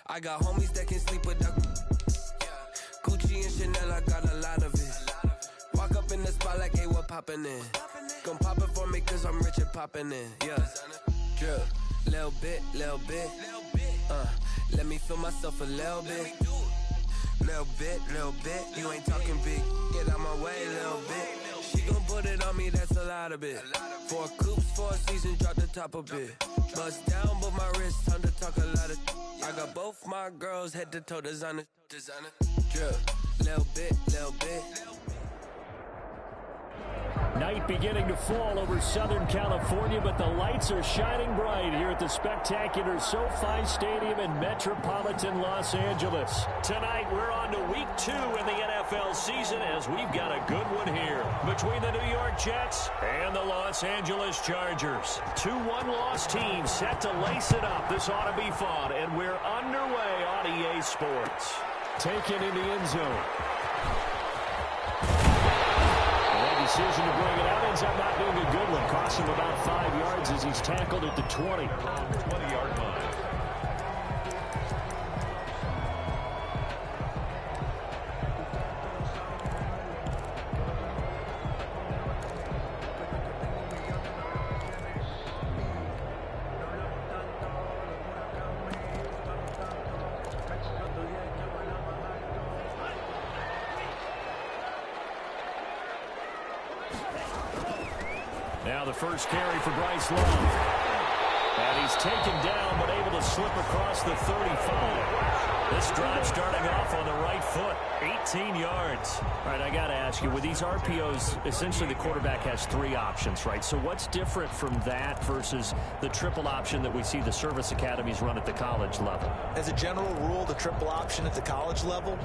I got homies that can sleep without Gucci and Chanel, I got a lot of it. Walk up in the spot like, hey, what poppin' in? Gon' pop it for me cause I'm rich and poppin' in. Yeah, drip, little bit. Let me feel myself a little bit. Little bit, you ain't talking big. Get out my way, little bit. She gon' put it on me, that's a lot of it. 4 coops, 4 seasons, drop the top a bit. Bust down, but my wrist, time to talk a lot of. I got both my girls head to toe designer. Drip, little bit. Night beginning to fall over Southern California, but the lights are shining bright here at the spectacular SoFi Stadium in metropolitan Los Angeles. Tonight, we're on to week 2 in the NFL season as we've got a good one here between the New York Jets and the Los Angeles Chargers. 2 one-loss teams set to lace it up. This ought to be fun, and we're underway on EA Sports. Taken in the end zone. Decision to bring it out ends up not being a good one. Costs him about 5 yards as he's tackled at the 20. 20-yard line. Now the first carry for Bryce Love. And he's taken down but able to slip across the 35. This drive starting off on the right foot. 18 yards. All right, I got to ask you, with these RPOs, essentially the quarterback has 3 options, right? So what's different from that versus the triple option that we see the service academies run at the college level? As a general rule, the triple option at the college level,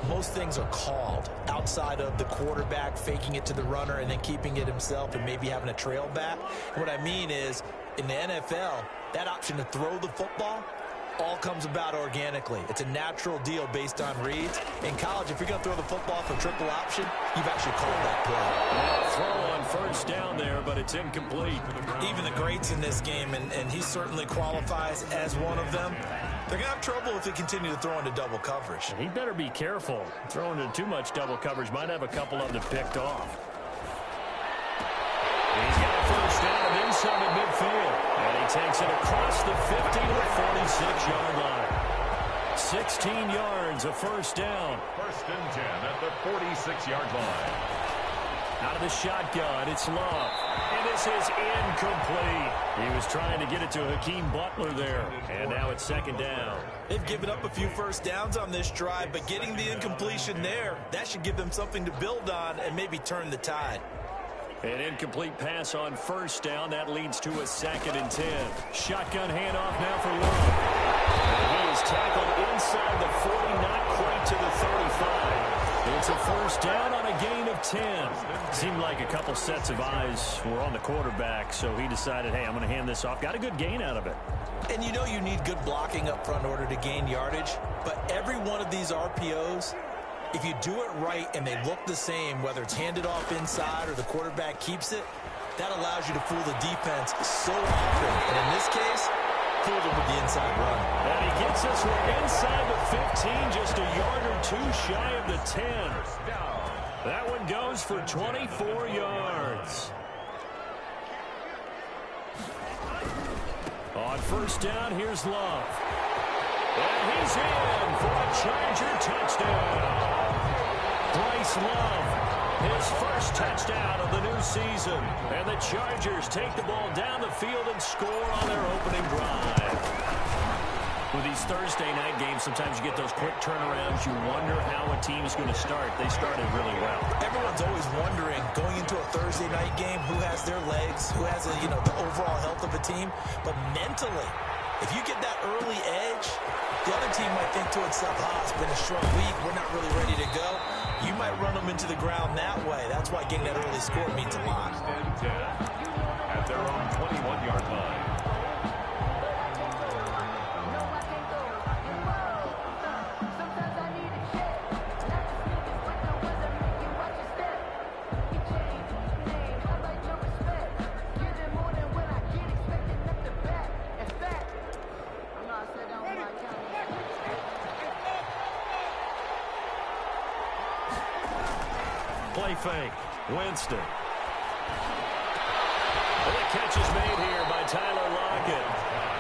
most things are called outside of the quarterback faking it to the runner and then keeping it himself and maybe having a trail back. What I mean is, in the NFL, that option to throw the football all comes about organically. It's a natural deal based on reads. In college, if you're going to throw the football for triple option, you've actually called that play. Throw on first down there, but it's incomplete. Even the greats in this game, and he certainly qualifies as one of them, they're going to have trouble if they continue to throw into double coverage. He better be careful. Throwing into too much double coverage might have a couple of them picked off. He's got a first down inside of midfield. And he takes it across the 50 to the 46-yard line. 16 yards, a first down. 1st and 10 at the 46-yard line. Out of the shotgun, it's Love. And this is incomplete. He was trying to get it to Hakeem Butler there. And now it's 2nd down. They've given up a few first downs on this drive, but getting the incompletion there, that should give them something to build on and maybe turn the tide. An incomplete pass on first down. That leads to a 2nd and 10. Shotgun handoff now for Love. And he is tackled inside the 40, not quite to the 35. It's a first down on a gain of 10. Seemed like a couple sets of eyes were on the quarterback, so he decided, hey, I'm going to hand this off. Got a good gain out of it. And you know you need good blocking up front in order to gain yardage, but every one of these RPOs, if you do it right and they look the same, whether it's handed off inside or the quarterback keeps it, that allows you to fool the defense so often. And in this case, fooled them with the inside run. And he gets us inside the 15, just a yard or 2 shy of the 10. That one goes for 24 yards. On first down, here's Love. And he's in for a Charger touchdown. Bryce Love, his first touchdown of the new season. And the Chargers take the ball down the field and score on their opening drive. With these Thursday night games, sometimes you get those quick turnarounds. You wonder how a team is going to start. They started really well. Everyone's always wondering, going into a Thursday night game, who has their legs, who has the overall health of a team. But mentally, if you get that early edge, the other team might think to itself, it's been a short week, we're not really ready to go. You might run them into the ground that way. That's why getting that early score means a lot. At their own 21-yard line. play fake. Winston. Well, the catch is made here by Tyler Lockett.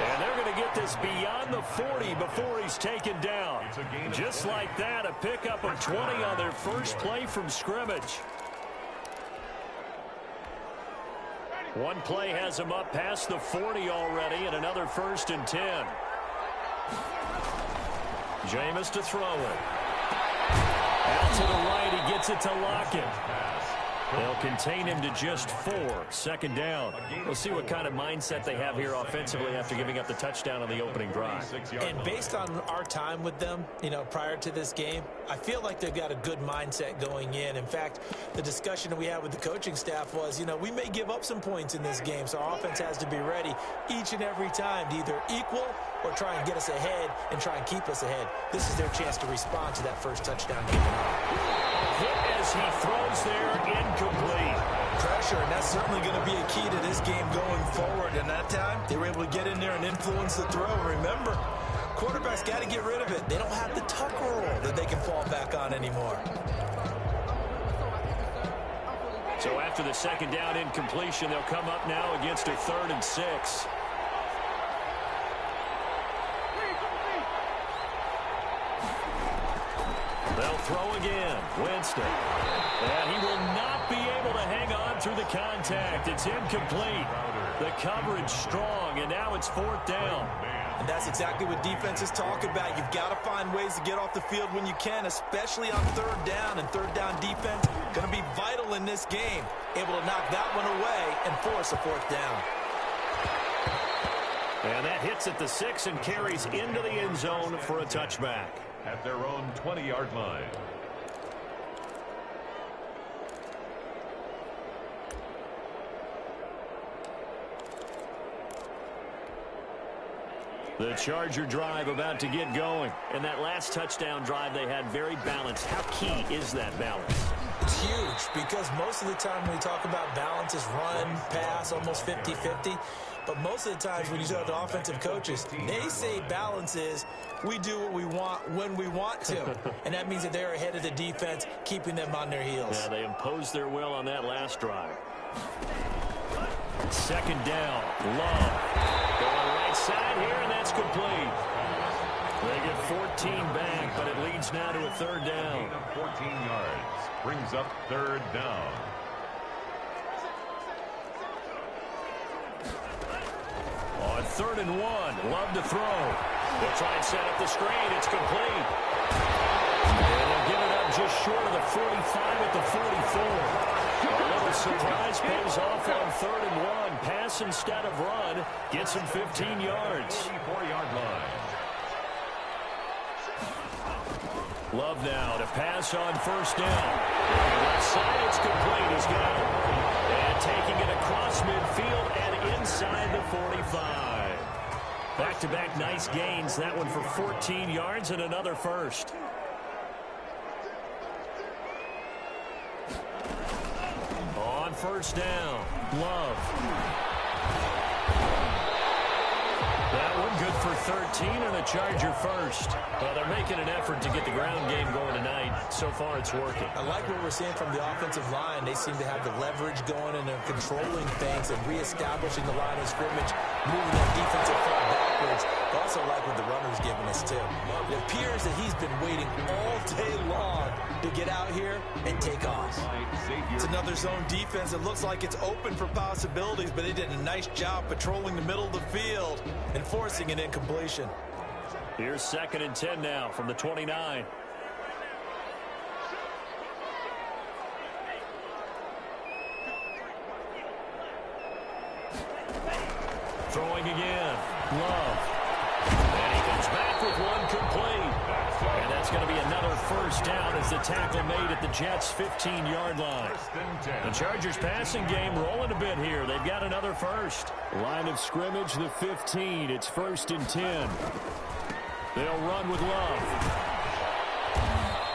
And they're going to get this beyond the 40 before he's taken down. Just like that, a pickup of 20 on their first play from scrimmage. One play has him up past the 40 already, and another 1st and 10. Jameis to throw it. Out to the right, he gets it to Lockett. They'll contain him to just 4. 2nd down. We'll see what kind of mindset they have here offensively after giving up the touchdown on the opening drive. And based on our time with them, prior to this game, I feel like they've got a good mindset going in. In fact, the discussion that we had with the coaching staff was, we may give up some points in this game, so our offense has to be ready each and every time to either equal or try and get us ahead and try and keep us ahead. This is their chance to respond to that first touchdown given up. Hit as he throws there, incomplete. Pressure, and that's certainly going to be a key to this game going forward. And that time, they were able to get in there and influence the throw. Remember, quarterbacks got to get rid of it. They don't have the tuck rule that they can fall back on anymore. So after the 2nd down incompletion, they'll come up now against a 3rd and 6. They'll throw again. Winston. And he will not be able to hang on through the contact. It's incomplete. The coverage strong, and now it's 4th down. And that's exactly what defenses talk about. You've got to find ways to get off the field when you can, especially on 3rd down. And 3rd down defense going to be vital in this game. Able to knock that one away and force a 4th down. And that hits at the 6 and carries into the end zone for a touchback. At their own 20-yard line. The Charger drive about to get going. And that last touchdown drive they had very balanced. How key is that balance? It's huge because most of the time when we talk about balance is run, pass, almost 50-50. But most of the times when you talk to offensive coaches, they say balance is we do what we want when we want to. And that means that they're ahead of the defense, keeping them on their heels. Yeah, they imposed their will on that last drive. 2nd down. Love. Going right side here, and that's complete. They get 14 back, but it leads now to a 3rd down. 14 yards. Brings up 3rd down. On 3rd and 1, Love to throw. They'll try and set up the screen. It's complete. And they'll get it up just short of the 45 at the 44. A little surprise pays off on 3rd and 1. Pass instead of run. Gets him 15 yards. 44-yard line. Love now to pass on 1st down. Left side, it's complete. He's got it. And taking it across midfield and inside the 45. Back-to-back nice gains. That one for 14 yards and another 1st. On 1st down, Love. That one good for 13 and a Charger 1st. Well, they're making an effort to get the ground game going tonight. So far, it's working. I like what we're seeing from the offensive line. They seem to have the leverage going, and they're controlling things and reestablishing the line of scrimmage, moving that defensive front backwards. I also like what the runner's giving us, too. It appears that he's been waiting all day long to get out here and take off. It's another zone defense. It looks like it's open for possibilities, but they did a nice job patrolling the middle of the field and forcing an incompletion. Here's 2nd and 10 now from the 29. Throwing again. Love. And he comes back with one complete. And that's going to be another 1st down as the tackle made at the Jets' 15-yard line. The Chargers passing game rolling a bit here. They've got another 1st. Line of scrimmage, the 15. It's 1st and 10. They'll run with Love.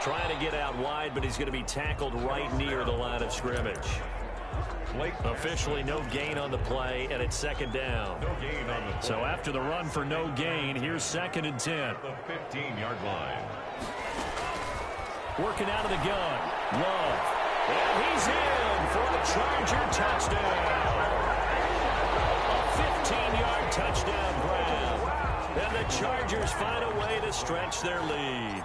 Trying to get out wide, but he's going to be tackled right near the line of scrimmage. Officially no gain on the play, and it's 2nd down. No gain on the play. So after the run for no gain, here's 2nd and 10. The 15-yard line. Working out of the gun. Love. And he's in for a Charger touchdown. A 15-yard touchdown grab. And the Chargers find a way to stretch their lead.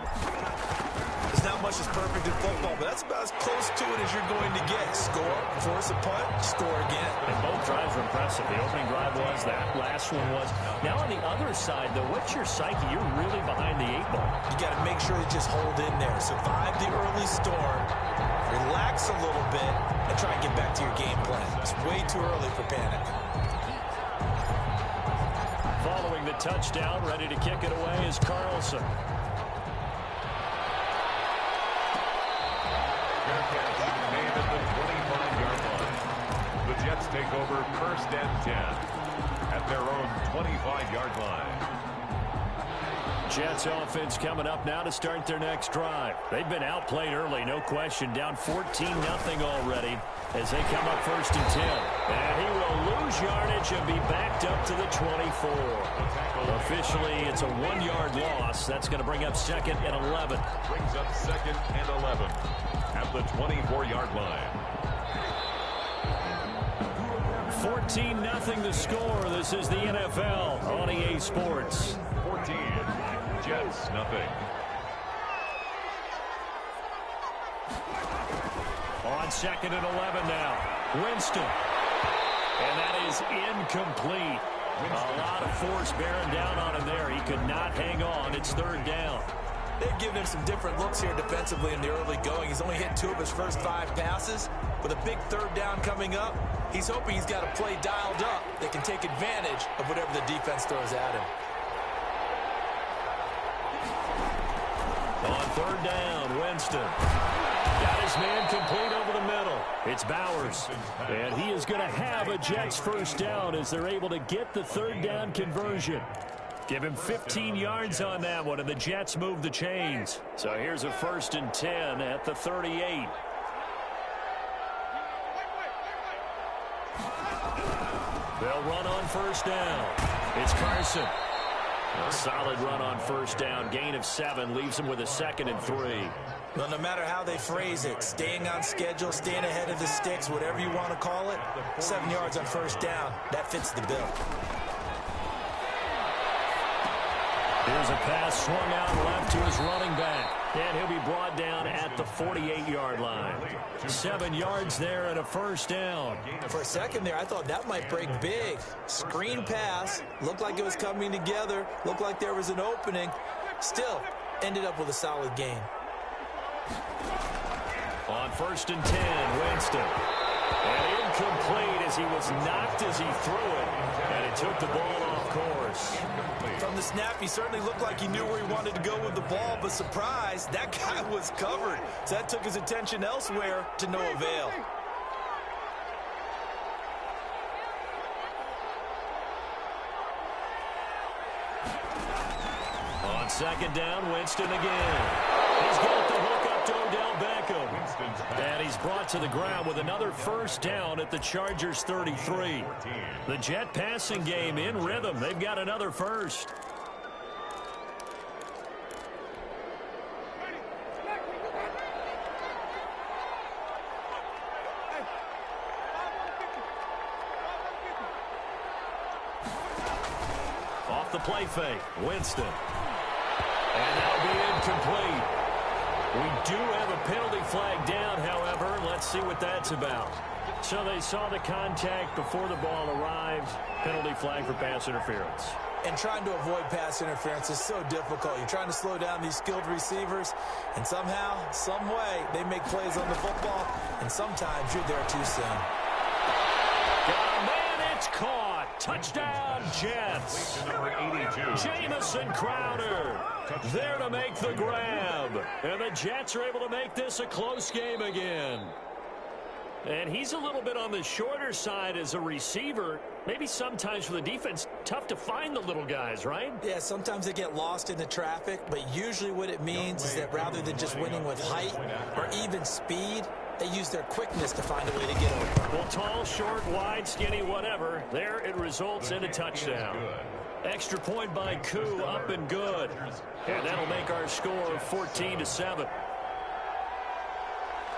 There's not much that's perfect in football, but that's about as close to it as you're going to get. Score, force a punt, score again. And both drives were impressive. The opening drive was, that last one was. Now on the other side, though, what's your psyche? You're really behind the 8 ball. You got to make sure to just hold in there. Survive the early storm, relax a little bit, and try and get back to your game plan. It's way too early for panic. Following the touchdown, ready to kick it away is Carlson. Made at the 25-yard line. The Jets take over 1st and 10 at their own 25-yard line. Jets offense coming up now to start their next drive. They've been outplayed early, no question. Down 14-0 already as they come up 1st and 10. And he will lose yardage and be backed up to the 24. Officially, it's a 1-yard loss. That's going to bring up 2nd and 11. Brings up 2nd and 11 at the 24-yard line. 14-0 the score. This is the NFL on EA Sports. 14, Jets, nothing. On 2nd and 11 now. Winston. And that is incomplete. A lot of force bearing down on him there. He could not hang on. It's 3rd down. They've given him some different looks here defensively in the early going. He's only hit 2 of his first 5 passes. With a big 3rd down coming up, he's hoping he's got a play dialed up that can take advantage of whatever the defense throws at him. On 3rd down, Winston. Got his man complete over the middle. It's Bowers. And he is going to have a Jets 1st down as they're able to get the 3rd down conversion. Give him 15 yards on that one, and the Jets move the chains. So here's a 1st and 10 at the 38. They'll run on 1st down. It's Carson. A solid run on 1st down. Gain of 7 leaves him with a 2nd and 3. Well, no matter how they phrase it, staying on schedule, staying ahead of the sticks, whatever you want to call it, 7 yards on 1st down, that fits the bill. Here's a pass swung out left to his running back. And he'll be brought down at the 48-yard line. 7 yards there and a 1st down. For a second there, I thought that might break big. Screen pass. Looked like it was coming together. Looked like there was an opening. Still, ended up with a solid gain. On 1st and 10, Winston. And incomplete as he was knocked as he threw it. And it took the ball off course. From the snap, he certainly looked like he knew where he wanted to go with the ball, but surprise, that guy was covered. So that took his attention elsewhere to no avail. On 2nd down, Winston again. He's got the hook up to Odell Beckham. And he's brought to the ground with another 1st down at the Chargers 33. The Jet passing game in rhythm. They've got another 1st. Off the play fake, Winston. And that'll be incomplete. We do have a penalty flag down, however. Let's see what that's about. So they saw the contact before the ball arrived. Penalty flag for pass interference. And trying to avoid pass interference is so difficult. You're trying to slow down these skilled receivers, and somehow, some way, they make plays on the football, and sometimes you're there too soon. Got a man, it's caught. Touchdown, Jets. Number 82. Jamison Crowder there to make the grab. And the Jets are able to make this a close game again. And he's a little bit on the shorter side as a receiver. Maybe sometimes for the defense, tough to find the little guys, right? Yeah, sometimes they get lost in the traffic, but usually what it means is that rather than just winning with height or even speed, they use their quickness to find a way to get over. Well, tall, short, wide, skinny, whatever. There it results in a touchdown. Extra point by Koo, up and good. And that'll make our score 14-7.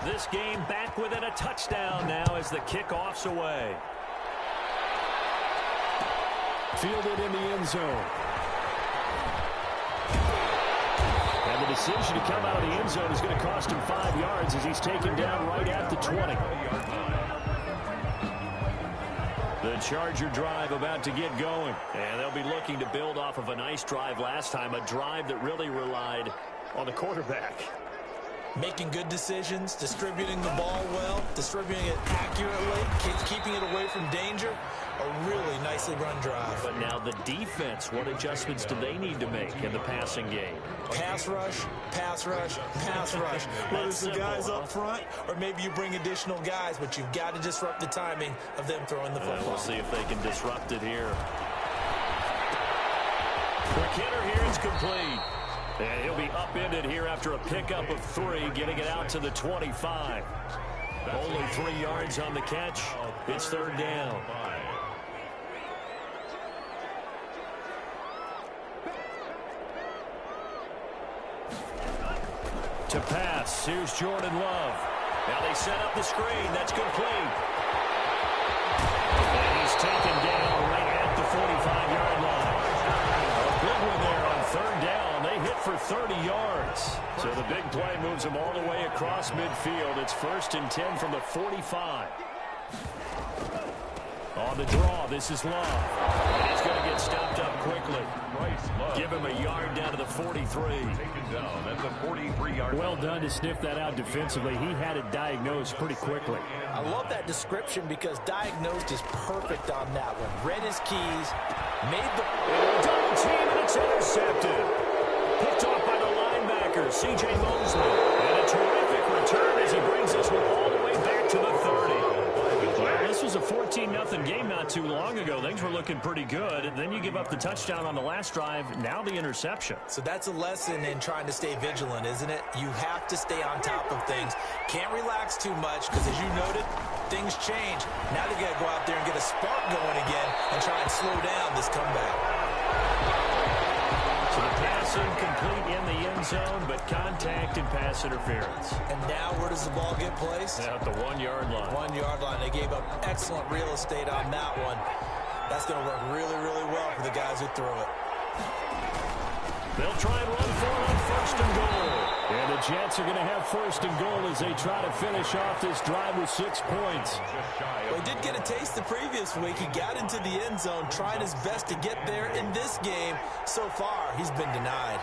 This game back within a touchdown now as the kickoff's away. Fielded in the end zone. And the decision to come out of the end zone is going to cost him 5 yards as he's taken down right at the 20. The Charger drive about to get going. And they'll be looking to build off of a nice drive last time, a drive that really relied on the quarterback. Making good decisions, distributing the ball well, distributing it accurately, keeping it away from danger. A really nicely run drive. But now the defense, what adjustments do they need to make in the passing game? Pass rush, pass rush, pass rush. Whether it's the guys up front or maybe you bring additional guys, but you've got to disrupt the timing of them throwing the football. We'll see if they can disrupt it here. McKinnon here is complete. And he'll be upended here after a pickup of 3, getting it out to the 25. Only 3 yards on the catch. It's third down. To pass, here's Jordan Love. Now they set up the screen. That's complete. And he's taken down right at the 45-yard line. A big one there on third down. They hit for 30 yards. So the big play moves them all the way across midfield. It's 1st and 10 from the 45. On the draw, this is Love. And he's going to get stopped up quickly. Give him a yard down to the 43. Taken down at the 43-yard line. Well done to sniff that out defensively. He had it diagnosed pretty quickly. I love that description because diagnosed is perfect on that one. Read his keys, made the double team, and it's intercepted. Picked off by the linebacker, C.J. Mosley. And a terrific return as he brings this one all the way back to the 30. Well, this was a 14-0 game not too long ago. Things were looking pretty good. And then you give up the touchdown on the last drive. Now the interception. So that's a lesson in trying to stay vigilant, isn't it? You have to stay on top of things. Can't relax too much because, as you noted, things change. Now they got to go out there and get a spark going again and try and slow down this comeback. So the pass incomplete in the end zone, but contact and pass interference. And now where does the ball get placed? At the 1-yard line. 1-yard line. They gave up excellent real estate on that one. That's going to work really, really well for the guys who throw it. They'll try and run for it on 1st and goal. And the Jets are going to have 1st and goal as they try to finish off this drive with 6 points. Well, he did get a taste the previous week. He got into the end zone, trying his best to get there in this game. So far, he's been denied.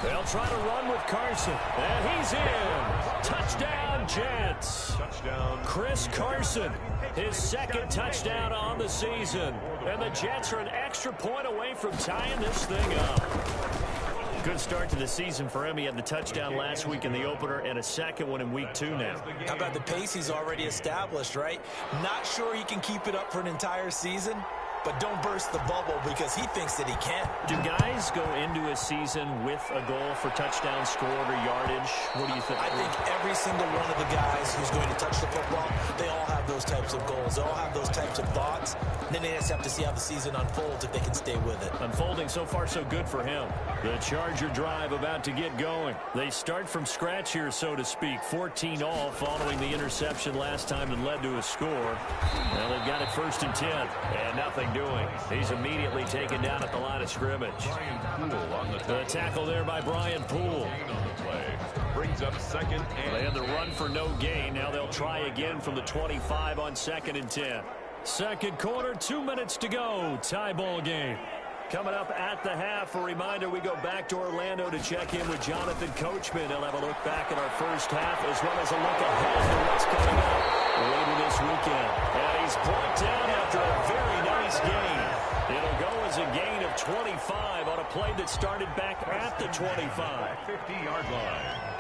They'll try to run with Carson. And he's in. Touchdown, Jets. Touchdown. Chris Carson, his 2nd touchdown on the season. And the Jets are an extra point away from tying this thing up. Good start to the season for him. He had the touchdown last week in the opener and a 2nd one in week 2 now. How about the pace he's already established, right? Not sure he can keep it up for an entire season, but don't burst the bubble because he thinks that he can. Do guys go into a season with a goal for touchdown scored or yardage? What do you think? I think every single one of the guys who's going to touch the football, they all have those types of goals. They all have those types of thoughts. And then they just have to see how the season unfolds if they can stay with it. Unfolding so far so good for him. The Charger drive about to get going. They start from scratch here, so to speak. 14-all following the interception last time that led to a score. Now they've got it 1st and 10 and nothing doing. He's immediately taken down at the line of scrimmage. The tackle there by Brian Poole. Brings up 2nd and... They had the run for no gain. Now they'll try again from the 25 on 2nd and 10. Second quarter, 2 minutes to go. Tie ball game. Coming up at the half, a reminder, we go back to Orlando to check in with Jonathan Coachman. He'll have a look back at our first half as well as a look ahead to what's coming up later this weekend. And he's brought down after a very nice gain. It'll go as a gain of 25 on a play that started back at the 25. 50-yard line.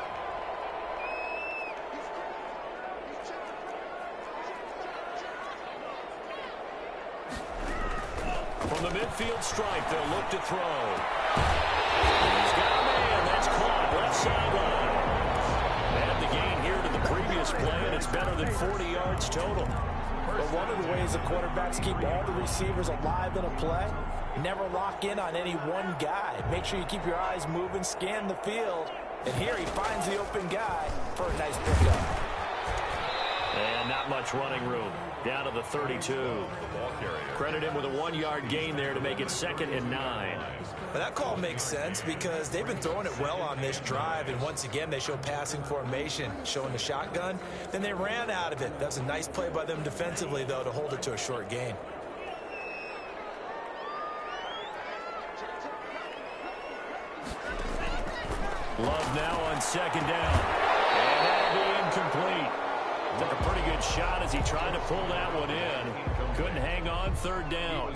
From the midfield stripe, they'll look to throw. He's got a man. That's caught. Left sideline. Add the gain here to the previous play, and it's better than 40 yards total. But one of the ways the quarterbacks keep all the receivers alive in a play, never lock in on any one guy. Make sure you keep your eyes moving, scan the field. And here he finds the open guy for a nice pickup. And not much running room. Down to the 32. Credit him with a 1-yard gain there to make it 2nd and 9. But that call makes sense because they've been throwing it well on this drive, and once again they show passing formation, showing the shotgun. Then they ran out of it. That's a nice play by them defensively, though, to hold it to a short gain. Love now on 2nd down. And that'll be incomplete. Took a pretty good shot as he tried to pull that one in. Couldn't hang on 3rd down.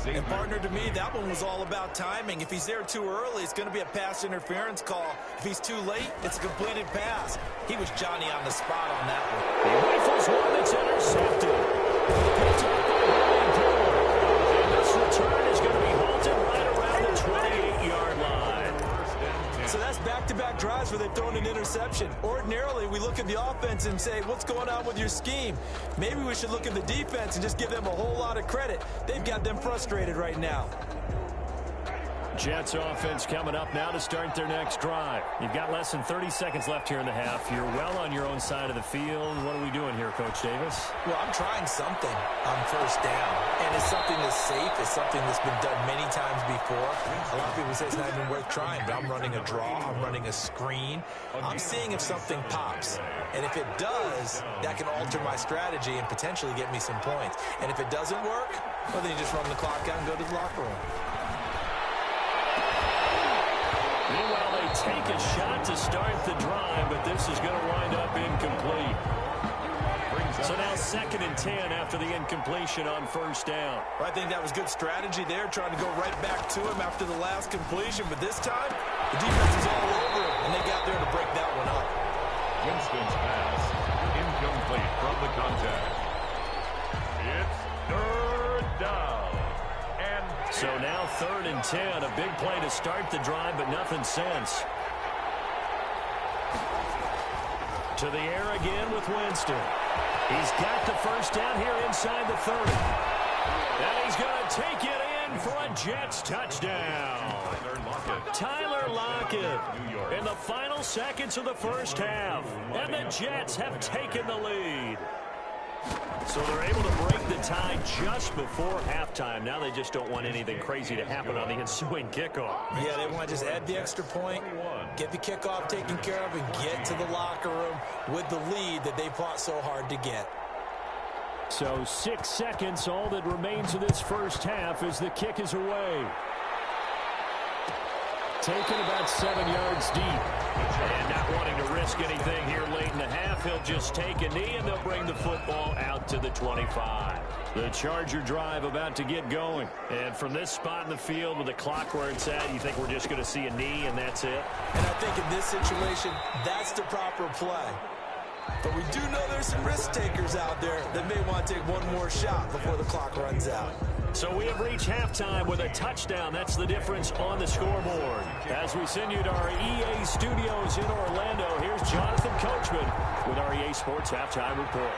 And partner, to me, that one was all about timing. If he's there too early, it's going to be a pass interference call. If he's too late, it's a completed pass. He was Johnny on the spot on that one. He rifles one that's intercepted. Picked up by Brian Poole. And this return is going to be halted right around the 28-yard line. So that's back-to-back drives where they've thrown an interception. Ordinarily, we look at the offense and say, what's going on with your scheme? Maybe we should look at the defense and just give them a whole lot of credit. They've got them frustrated right now. Jets offense coming up now to start their next drive. You've got less than 30 seconds left here in the half. You're well on your own side of the field. What are we doing here, Coach Davis? Well, I'm trying something on 1st down. And it's something that's safe. It's something that's been done many times before. A lot of people say it's not even worth trying, but I'm running a draw. I'm running a screen. I'm seeing if something pops. And if it does, that can alter my strategy and potentially get me some points. And if it doesn't work, well, then you just run the clock out and go to the locker room. Meanwhile, they take a shot to start the drive, but this is going to wind up incomplete. So now 2nd and 10 after the incompletion on 1st down. I think that was good strategy there, trying to go right back to him after the last completion. But this time, the defense is all over him, and they got there to break that one up. Winston's pass, incomplete from the contact. It's 3rd down. So now 3rd and 10, a big play to start the drive, but nothing since. To the air again with Winston. He's got the 1st down here inside the 30. And he's going to take it in for a Jets touchdown. Tyler Lockett in the final seconds of the 1st half. And the Jets have taken the lead. So they're able to break the tie just before halftime. Now they just don't want anything crazy to happen on the ensuing kickoff. Yeah, they want to just add the extra point, get the kickoff taken care of, and get to the locker room with the lead that they fought so hard to get. So 6 seconds, all that remains of this 1st half as the kick is away. Taken about 7 yards deep. And not wanting to risk anything here late in the half, he'll just take a knee, and they'll bring the football out to the 25. The Charger drive about to get going. And from this spot in the field with the clock where it's at, you think we're just going to see a knee and that's it? And I think in this situation, that's the proper play. But we do know there's some risk takers out there that may want to take one more shot before the clock runs out. So we have reached halftime with a touchdown. That's the difference on the scoreboard. As we send you to our EA studios in Orlando, here's Jonathan Coachman with our EA Sports Halftime Report.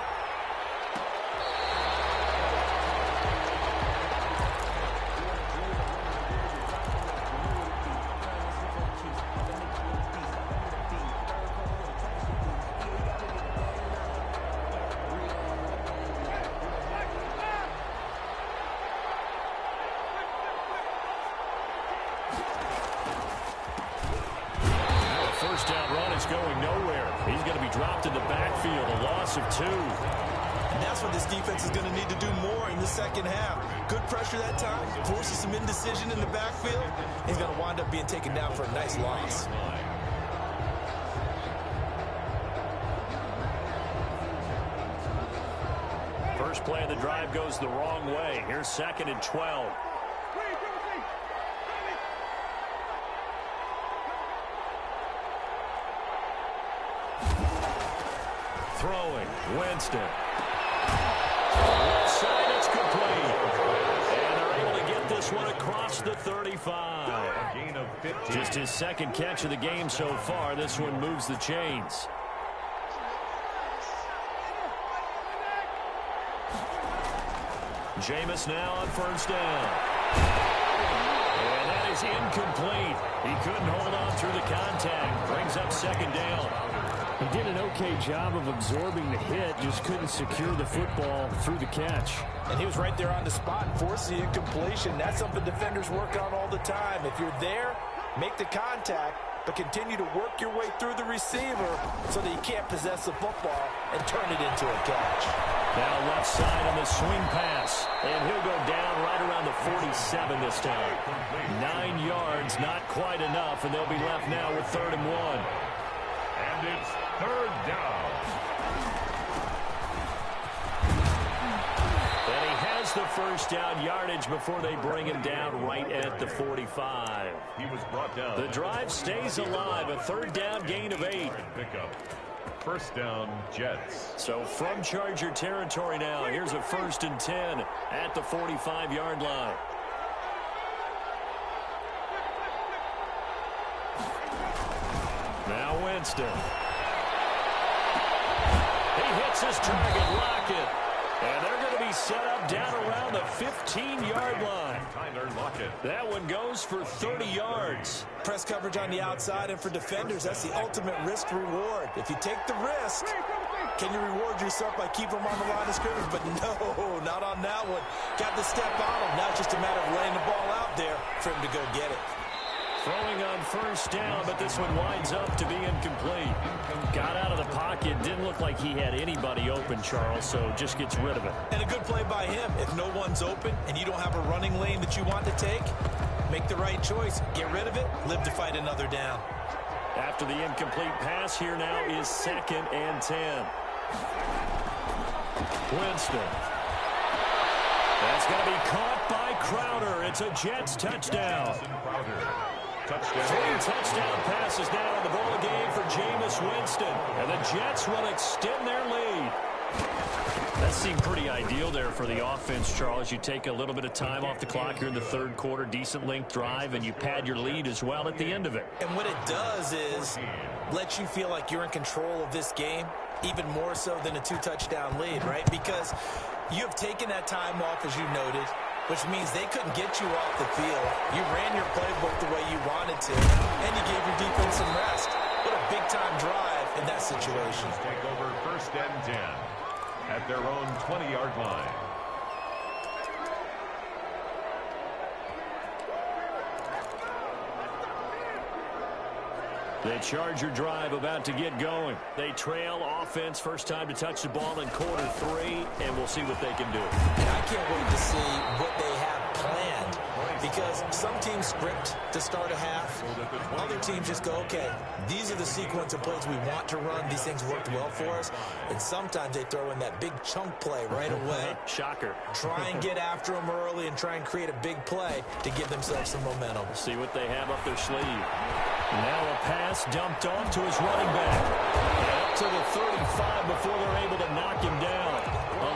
Going nowhere. He's going to be dropped in the backfield, a loss of 2. And that's what this defense is going to need to do more in the 2nd half. Good pressure that time, forces some indecision in the backfield. He's going to wind up being taken down for a nice loss. First play of the drive goes the wrong way. Here's 2nd and 12. Throwing, Winston. Left side, it's complete. And they're able to get this one across the 35. A gain of 15. Just his 2nd catch of the game so far. This one moves the chains. Jameis now on first down. And that is incomplete. He couldn't hold on through the contact. Brings up second down. He did an okay job of absorbing the hit, just couldn't secure the football through the catch. And he was right there on the spot and forced the incompletion. That's something defenders work on all the time. If you're there, make the contact, but continue to work your way through the receiver so that you can't possess the football and turn it into a catch. Now left side on the swing pass. And he'll go down right around the 47 this time. 9 yards, not quite enough, and they'll be left now with 3rd and 1. And it's 3rd down. And he has the first down yardage before they bring him down right at the 45. He was brought down. The drive stays alive. A 3rd down gain of 8. Pickup. 1st down, Jets. So from Charger territory now, here's a 1st and 10 at the 45-yard line. Now Winston. He hits his target, Lockett. And they're going to be set up down around the 15-yard line. Tyler Lockett. That one goes for 30 yards. Press coverage on the outside, and for defenders, that's the ultimate risk-reward. If you take the risk, can you reward yourself by keeping them on the line of scrimmage? But no, not on that one. Got the step on him. Now it's just a matter of laying the ball out there for him to go get it. Throwing on first down, but this one winds up to be incomplete. Got out of the pocket. Didn't look like he had anybody open, Charles, so just gets rid of it. And a good play by him. If no one's open and you don't have a running lane that you want to take, make the right choice. Get rid of it. Live to fight another down. After the incomplete pass, here now is 2nd and 10. Winston. That's going to be caught by Crowder. It's a Jets touchdown. Touchdown. 3 touchdown passes now in the ball game for Jameis Winston. And the Jets will extend their lead. That seemed pretty ideal there for the offense, Charles. You take a little bit of time off the clock here in the 3rd quarter, decent length drive, and you pad your lead as well at the end of it. And what it does is let you feel like you're in control of this game, even more so than a 2-touchdown lead, right? Because you have taken that time off, as you noted, which means they couldn't get you off the field. You ran your playbook the way you wanted to, and you gave your defense some rest. What a big-time drive in that situation. Take over 1st and 10 at their own 20-yard line. The Charger drive about to get going. They trail offense, first time to touch the ball in quarter 3, and we'll see what they can do. And I can't wait to see what they have planned, because some teams script to start a half. Other teams just go, okay, these are the sequence of plays we want to run. These things worked well for us. And sometimes they throw in that big chunk play right away. Shocker. Try and get after them early and try and create a big play to give themselves some momentum. See what they have up their sleeve. Now a pass dumped off to his running back. And up to the 35 before they're able to knock him down.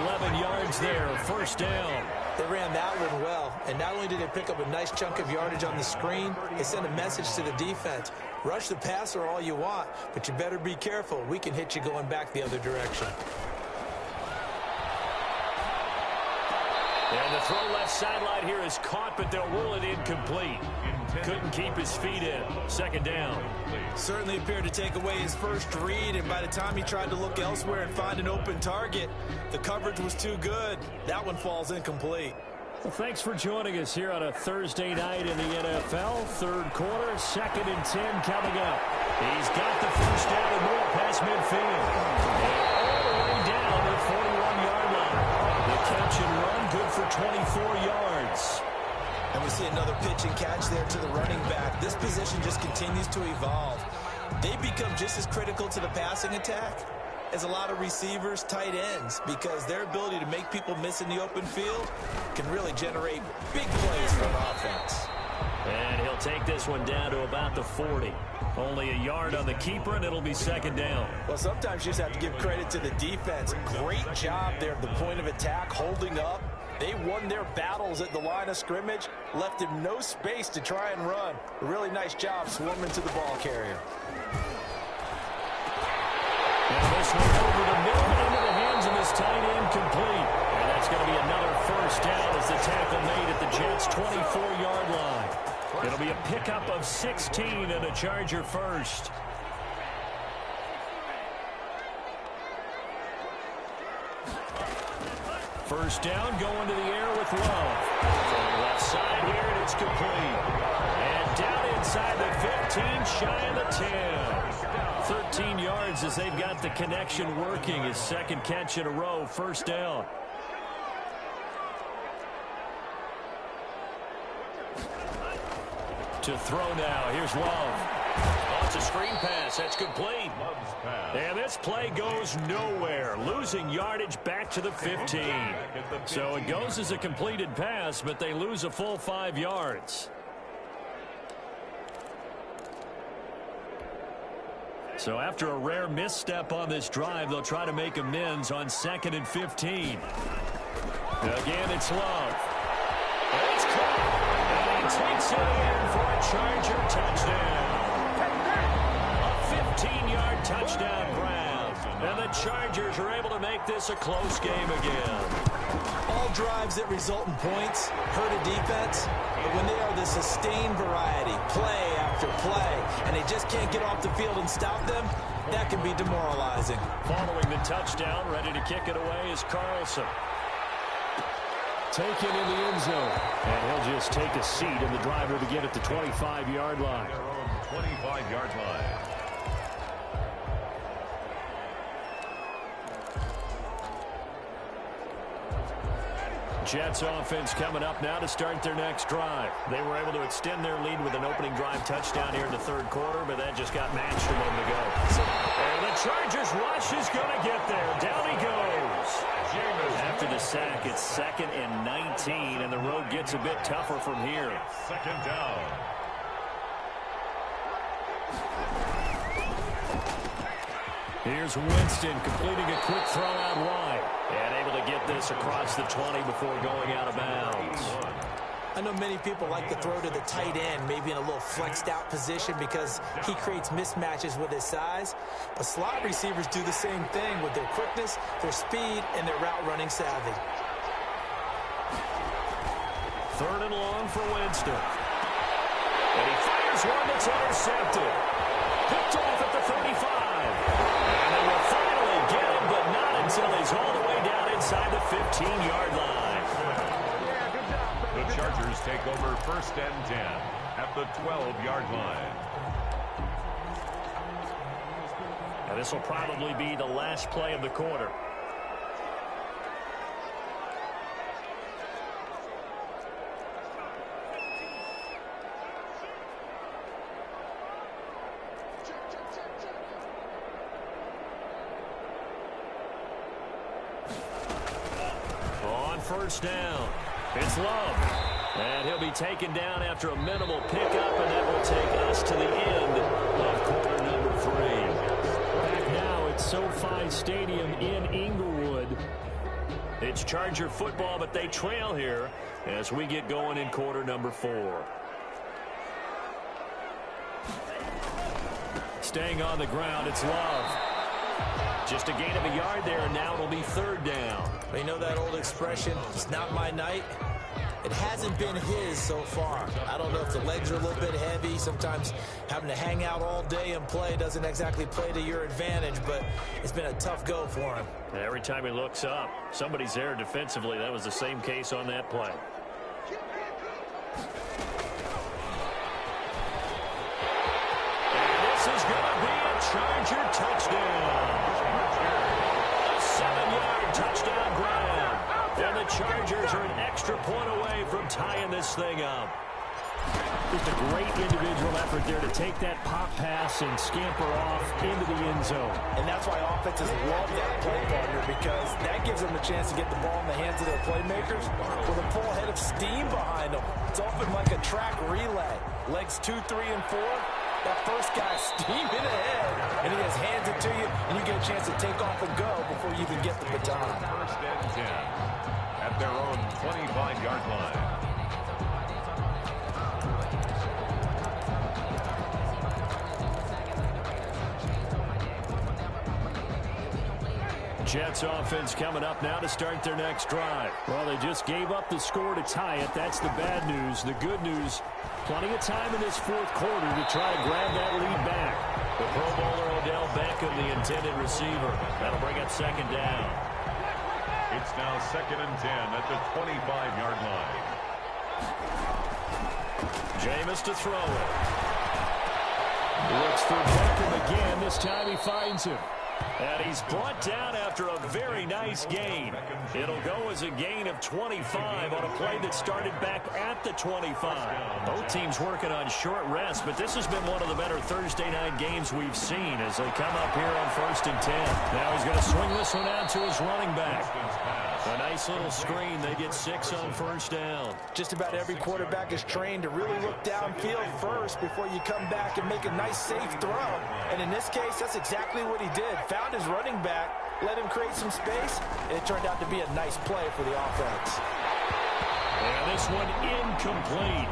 11 yards there, 1st down. They ran that one well, and not only did they pick up a nice chunk of yardage on the screen, they sent a message to the defense. Rush the passer all you want, but you better be careful. We can hit you going back the other direction. And the throw left sideline here is caught, but they'll rule it incomplete. Couldn't keep his feet in. 2nd down. Certainly appeared to take away his first read, and by the time he tried to look elsewhere and find an open target, the coverage was too good. That one falls incomplete. Well, thanks for joining us here on a Thursday night in the NFL. 3rd quarter, 2nd and 10 coming up. He's got the first down and more past midfield. And all the way down to the 41-yard line. The catch and run, good for 24 yards. And we see another pitch and catch there to the running back. This position just continues to evolve. They become just as critical to the passing attack as a lot of receivers, tight ends, because their ability to make people miss in the open field can really generate big plays for an offense. And he'll take this one down to about the 40. Only a yard on the keeper, and it'll be 2nd down. Well, sometimes you just have to give credit to the defense. Great job there at the point of attack, holding up. They won their battles at the line of scrimmage, left him no space to try and run. A really nice job swarming to the ball carrier. And this one over the middle into the hands of this tight end complete. And that's going to be another 1st first down as the tackle made at the Jets' 24-yard line. It'll be a pickup of 16 and a Charger first. First down, going to the air with Love. From the left side here, and it's complete. And down inside the 15, shy of the 10. 13 yards as they've got the connection working. His second catch in a row, first down. To throw now, here's Love. Oh, it's a screen pass, that's complete. And this play goes nowhere, losing yardage back to the 15. So it goes as a completed pass, but they lose a full 5 yards. So after a rare misstep on this drive, they'll try to make amends on 2nd and 15. Again, it's Love. And it's caught. And he takes it in for a Charger touchdown. A 15-yard touchdown grab. And the Chargers are able to make this a close game again. All drives that result in points hurt a defense, but when they are the sustained variety, play after play, and they just can't get off the field and stop them, that can be demoralizing. Following the touchdown, ready to kick it away is Carlson. Taken in the end zone. And he'll just take a seat, and the drive will begin at the 25-yard line. Their own 25-yard line. Jets offense coming up now to start their next drive. They were able to extend their lead with an opening drive touchdown here in the third quarter, but that just got matched a moment ago. And the Chargers rush is going to get there. Down he goes. After the sack, it's 2nd and 19, and the road gets a bit tougher from here. Second down. Here's Winston completing a quick throw out wide. And able to get this across the 20 before going out of bounds. I know many people like to throw to the tight end, maybe in a little flexed out position because he creates mismatches with his size. But slot receivers do the same thing with their quickness, their speed, and their route running savvy. Third and long for Winston. And he fires one that's intercepted. Picked off at the 35. And they will finally get him, but not until he's all the way down inside the 15-yard line. The Chargers take over 1st and 10 at the 12-yard line. And this will probably be the last play of the quarter. On first down, it's Love. And he'll be taken down after a minimal pickup, and that will take us to the end of quarter number 3. Back now at SoFi Stadium in Inglewood. It's Charger football, but they trail here as we get going in quarter number 4. Staying on the ground, it's Love. Just a gain of a yard there, and now it'll be 3rd down. You know that old expression, it's not my night? It hasn't been his so far. I don't know if the legs are a little bit heavy. Sometimes having to hang out all day and play doesn't exactly play to your advantage, but it's been a tough go for him. Every time he looks up, somebody's there defensively. That was the same case on that play. And this is going to be a Charger touchdown. A 7-yard touchdown grab. And the Chargers are an extra point away from tying this thing up. Just a great individual effort there to take that pop pass and scamper off into the end zone. And that's why offenses love that play partner, because that gives them a chance to get the ball in the hands of their playmakers with a full head of steam behind them. It's often like a track relay. Legs 2, 3, and 4. That first guy steaming ahead, and he just hands it to you, and you get a chance to take off and go before you even get the baton. 1st and 10 at their own 25-yard line. Jets offense coming up now to start their next drive. Well, they just gave up the score to tie it. That's the bad news. The good news, plenty of time in this fourth quarter to try to grab that lead back. The Pro Bowler Odell Beckham, the intended receiver. That'll bring up second down. It's now 2nd and 10 at the 25-yard line. Jameis to throw it. Looks for Beckham again. This time he finds him. And he's brought down after a very nice gain. It'll go as a gain of 25 on a play that started back at the 25. Both teams working on short rest, but this has been one of the better Thursday night games we've seen as they come up here on 1st and 10. Now he's going to swing this one out to his running back. A nice little screen. They get 6 on 1st down. Just about every quarterback is trained to really look downfield first before you come back and make a nice, safe throw. And in this case, that's exactly what he did. Found his running back, let him create some space, and it turned out to be a nice play for the offense. And this one incomplete.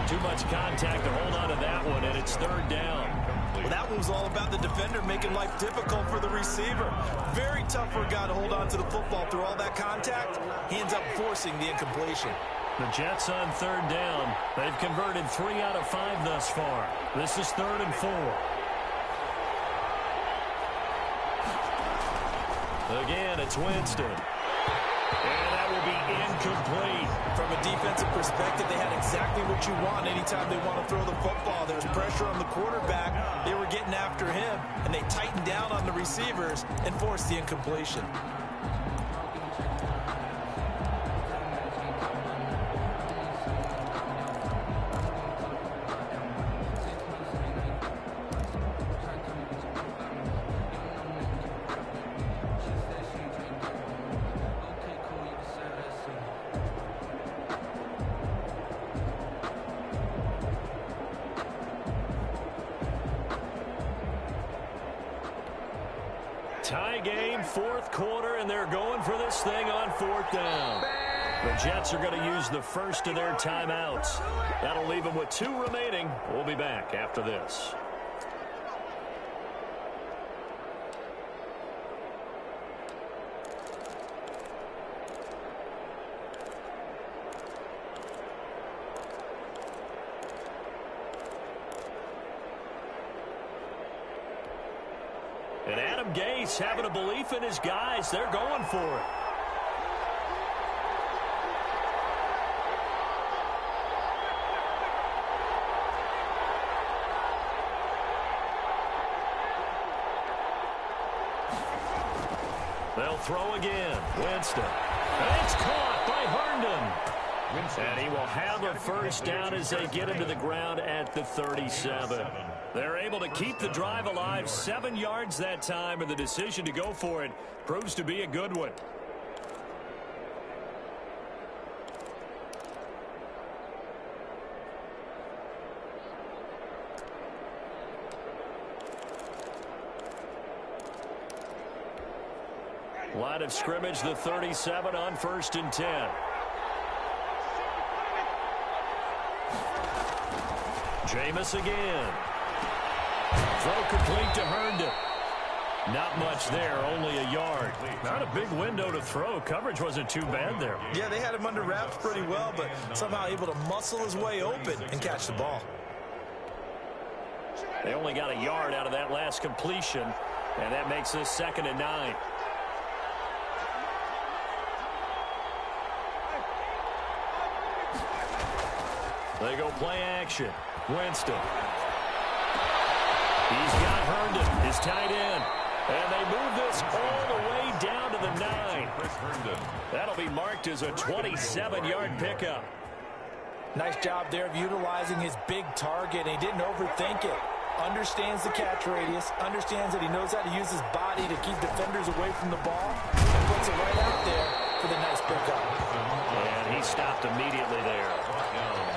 Too much contact to hold on to that one, and it's 3rd down. Well, that one was all about the defender making life difficult for the receiver. Very tough for a guy to hold on to the football through all that contact. He ends up forcing the incompletion. The Jets on 3rd down. They've converted 3 out of 5 thus far. This is 3rd and 4. Again, it's Winston. And that will be incomplete. From a defensive perspective, they had exactly what you want anytime they want to throw the football. There's pressure on the quarterback. They were getting after him, and they tightened down on the receivers and forced the incompletion. Tie game, 4th quarter, and they're going for this thing on 4th down. The Jets are going to use the first of their timeouts. That'll leave them with 2 remaining. We'll be back after this. And Adam Gase having a belief in his guys. They're going for it. They'll throw again. Winston. And it's caught by Herndon. And he will have a 1st down as they get into the ground at the 37. They're able to keep the drive alive, 7 yards that time, and the decision to go for it proves to be a good one. Line of scrimmage, the 37 on 1st and 10. Jameis again. Throw complete to Herndon. Not much there, only a yard. Not a big window to throw. Coverage wasn't too bad there. Yeah, they had him under wraps pretty well, but somehow able to muscle his way open and catch the ball. They only got a yard out of that last completion, and that makes this 2nd and 9. They go play action. Winston. He's got Herndon, his tight end. And they move this all the way down to the 9. That'll be marked as a 27-yard pickup. Nice job there of utilizing his big target. He didn't overthink it. Understands the catch radius. Understands that he knows how to use his body to keep defenders away from the ball. And puts it right out there for the nice pickup. And he stopped immediately there.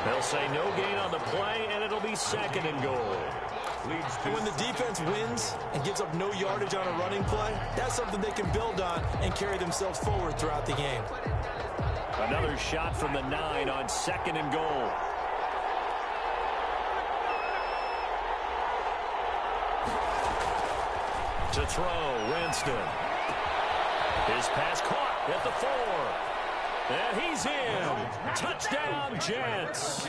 They'll say no gain on the play, and it'll be 2nd and goal. And when the defense wins and gives up no yardage on a running play, that's something they can build on and carry themselves forward throughout the game. Another shot from the 9 on 2nd and goal. To throw, Winston. His pass caught at the 4. And he's in. Touchdown, Jets.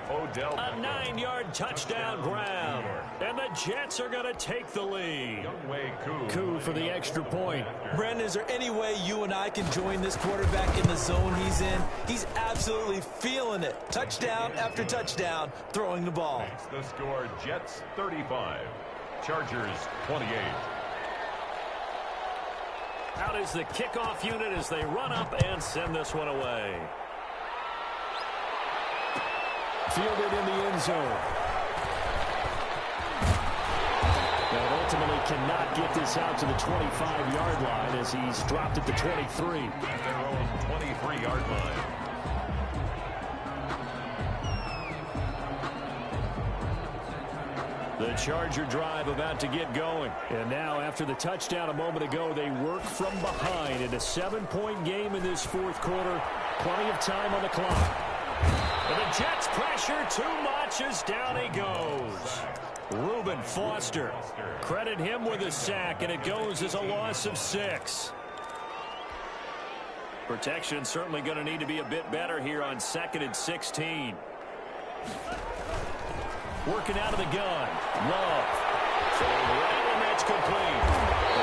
A 9-yard touchdown grab. And the Jets are going to take the lead. Koo for the extra point. Brandon, is there any way you and I can join this quarterback in the zone he's in? He's absolutely feeling it. Touchdown after touchdown, throwing the ball. The score, Jets 35, Chargers 28. Out is the kickoff unit as they run up and send this one away. Fielded in the end zone. And ultimately cannot get this out to the 25-yard line as he's dropped at the 23. At their own 23-yard line. The Charger drive about to get going. And now, after the touchdown a moment ago, they work from behind in a 7-point game in this fourth quarter. Plenty of time on the clock. And the Jets pressure too much as down he goes. Reuben Foster. Credit him with a sack, and it goes as a loss of 6. Protection certainly going to need to be a bit better here on 2nd and 16. Working out of the gun. Love. And that's complete.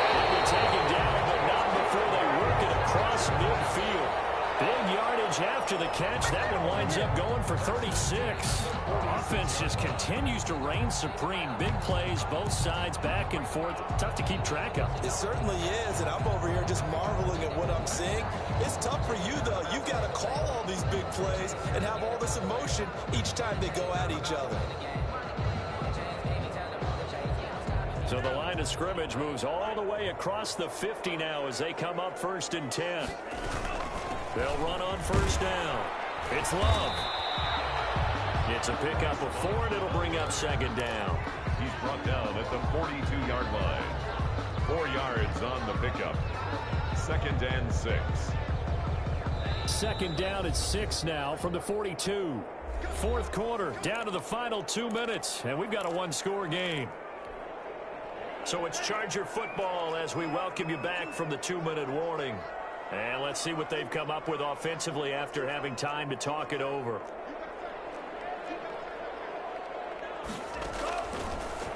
They'll be taken down, but not before they work it across midfield. Big yardage after the catch. That one winds up going for 36. Offense just continues to reign supreme. Big plays, both sides, back and forth. Tough to keep track of. It certainly is, and I'm over here just marveling at what I'm seeing. It's tough for you, though. You've got to call all these big plays and have all this emotion each time they go at each other. So the line of scrimmage moves all the way across the 50 now as they come up 1st and 10. They'll run on 1st down. It's Love. It's a pickup of 4, and it'll bring up 2nd down. He's brought down at the 42-yard line. 4 yards on the pickup. 2nd and 6. 2nd down at 6 now from the 42. Fourth quarter, down to the final 2 minutes, and we've got a one-score game. So it's Charger football as we welcome you back from the 2-minute warning. And let's see what they've come up with offensively after having time to talk it over.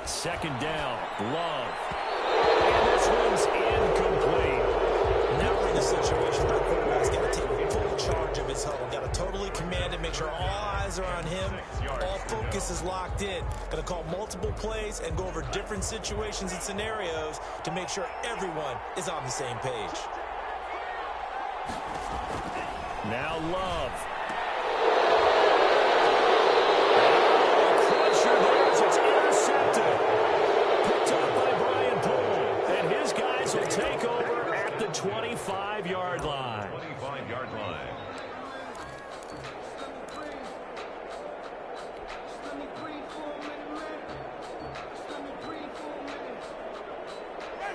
2nd down, Love. And this one's incomplete. Now we're in a situation where the quarterback's got to take full charge of his huddle. Got to totally command it, make sure all eyes are on him. All focus is locked in. Got to call multiple plays and go over different situations and scenarios to make sure everyone is on the same page. Now Love. It's intercepted. Picked up by Brian Poole. And his guys will take over at the 25-yard line. 25-yard line.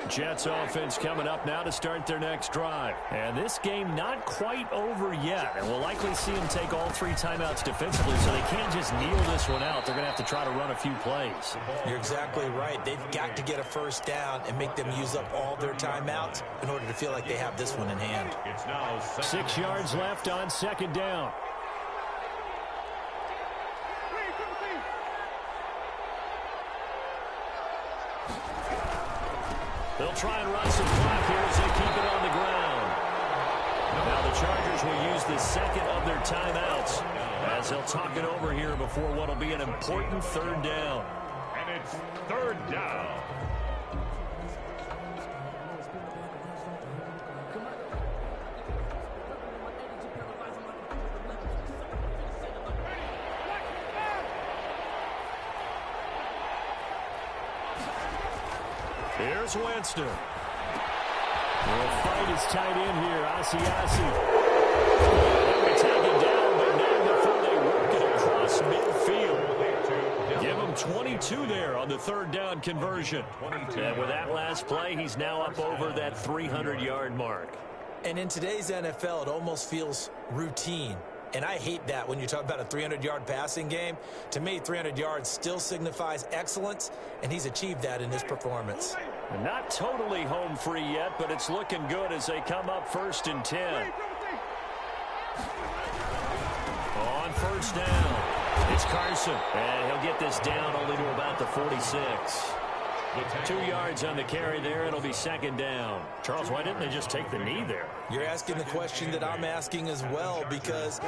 Jets offense coming up now to start their next drive. And this game not quite over yet. And we'll likely see them take all 3 timeouts defensively, so they can't just kneel this one out. They're going to have to try to run a few plays. You're exactly right. They've got to get a 1st down and make them use up all their timeouts in order to feel like they have this one in hand. It's now 6 yards left on 2nd down. They'll try and run some clock here as they keep it on the ground. Now the Chargers will use the 2nd of their timeouts as they'll talk it over here before what will be an important 3rd down. And it's 3rd down. Here's Winston. The fight is tight in here. Asiasi. They take it down, but not before they work it across midfield. Give him 22 there on the 3rd down conversion. And with that last play, he's now up over that 300-yard mark. And in today's NFL, it almost feels routine. And I hate that when you talk about a 300-yard passing game. To me, 300 yards still signifies excellence, and he's achieved that in this performance. Not totally home free yet, but it's looking good as they come up 1st and 10. On 1st down, it's Carson. And he'll get this down only to about the 46. 2 yards on the carry there. It'll be 2nd down. Charles, why didn't they just take the knee there? You're asking the question that I'm asking as well, because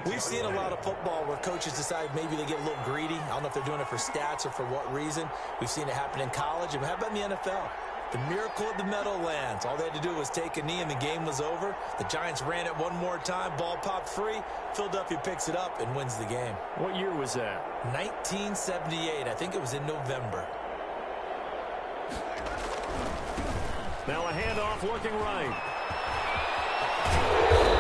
we've seen a lot of football where coaches decide maybe they get a little greedy. I don't know if they're doing it for stats or for what reason. We've seen it happen in college. And how about in the NFL? The miracle of the Meadowlands. All they had to do was take a knee and the game was over. The Giants ran it one more time. Ball popped free. Philadelphia picks it up and wins the game. What year was that? 1978. I think it was in November. Now a handoff looking right.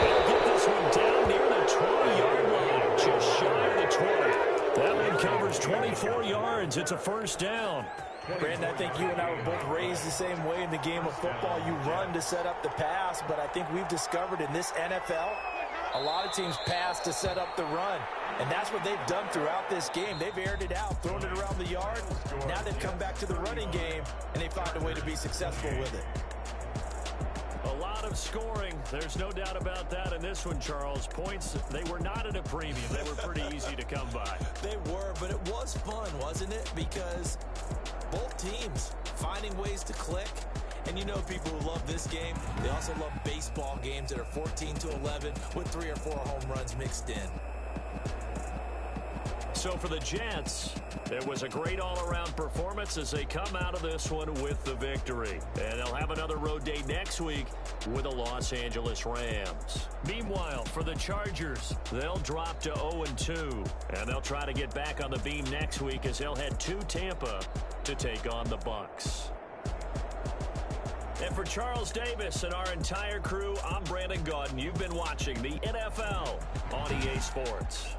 They'll get this one down near the 20-yard line. Just shy of the 20. That one covers 24 yards. It's a 1st down. Brandon, I think you and I were both raised the same way in the game of football. You run to set up the pass, but I think we've discovered in this NFL, a lot of teams pass to set up the run. And that's what they've done throughout this game. They've aired it out, thrown it around the yard. Now they've come back to the running game, and they found a way to be successful with it. A lot of scoring. There's no doubt about that in this one, Charles. Points, they were not at a premium. They were pretty easy to come by. They were, but it was fun, wasn't it? Because both teams finding ways to click. And you know people who love this game, they also love baseball games that are 14-11 with 3 or 4 home runs mixed in. So for the Jets, it was a great all-around performance as they come out of this one with the victory. And they'll have another road day next week with the Los Angeles Rams. Meanwhile, for the Chargers, they'll drop to 0-2. And they'll try to get back on the beam next week as they'll head to Tampa to take on the Bucs. And for Charles Davis and our entire crew, I'm Brandon Gaudin. You've been watching the NFL on EA Sports.